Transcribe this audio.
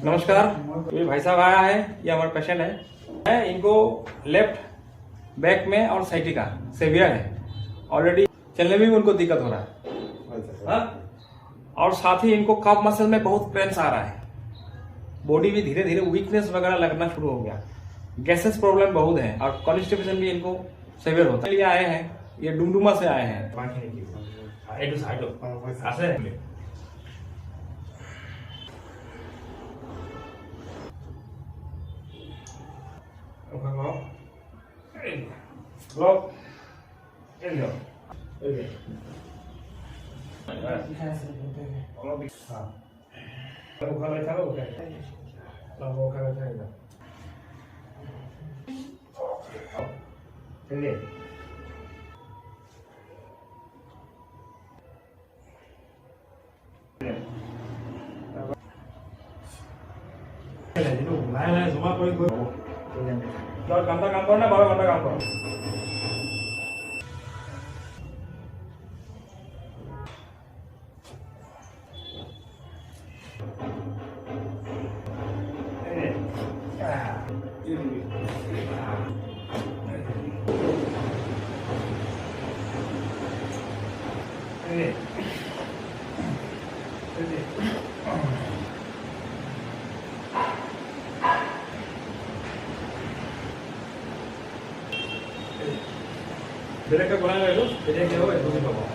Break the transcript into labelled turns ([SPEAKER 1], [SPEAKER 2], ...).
[SPEAKER 1] नमस्कार। ये भाई साहब आया है, ये हमारा पेशेंट है। इनको लेफ्ट बैक में और साइटिका सेवियर है। ऑलरेडी चलने में भी उनको दिक्कत हो रहा है। और साथ ही इनको कफ मसल में बहुत पेन्स आ रहा है। बॉडी भी धीरे धीरे वीकनेस वगैरह लगना शुरू हो गया। गैसेस प्रॉब्लम बहुत है और कॉन्स्टिपेशन भी इनको सेवियर होता है। ये आए हैं, ये डुमडुमा से आए हैं। घंटा काम करो ना, 12 घंटा काम करो। Direct ke gunain itu, jadi dia itu sih bapak.